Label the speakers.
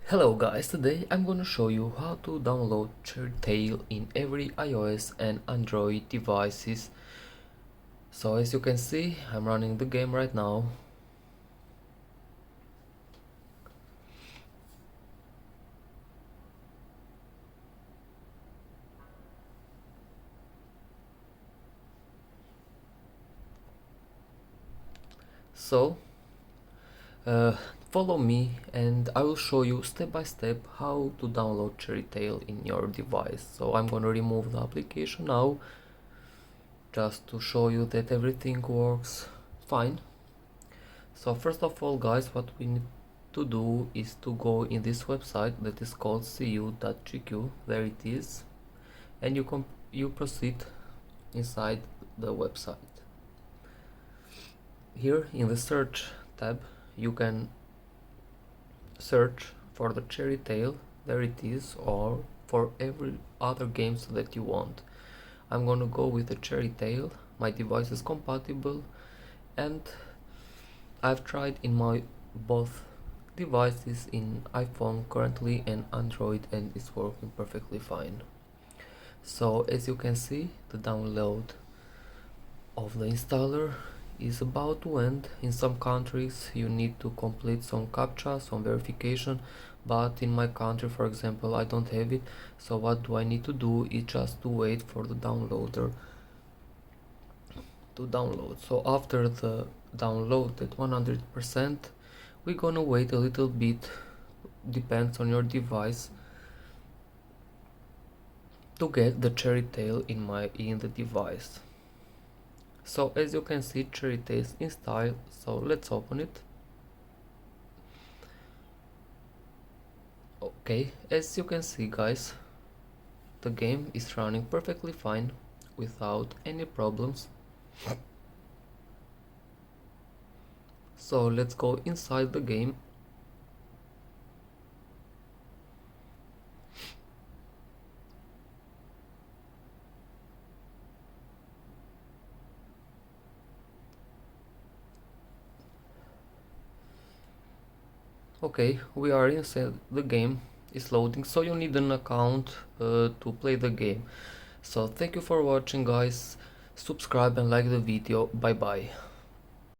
Speaker 1: Hello guys, today I'm gonna show you how to download Cherry Tail in every iOS and Android devices. So as you can see, I'm running the game right now. So uh, follow me and I will show you step by step how to download Cherry Tail in your device. So I'm gonna remove the application now just to show you that everything works fine. So first of all guys, what we need to do is to go in this website that is called cu.gq. There it is, and you proceed inside the website. Here in the search tab you can search for the Cherry Tail, there it is, or for every other games that you want. I'm gonna go with the Cherry Tail. My device is compatible and I've tried in my both devices, in iPhone currently and Android, and it's working perfectly fine. So as you can see, the download of the installer is about to end. In some countries you need to complete some captcha, some verification, but in my country, for example, I don't have it. So what do I need to do is just to wait for the downloader to download. So after the download at 100%, we're gonna wait a little bit, depends on your device, to get the Cherry Tail in the device. So as you can see, Cherry Tail is installed, so let's open it. Okay, as you can see guys, the game is running perfectly fine without any problems. So let's go inside the game. Okay, we are inside the game. It's loading, so you need an account to play the game. So thank you for watching guys, subscribe and like the video, bye bye.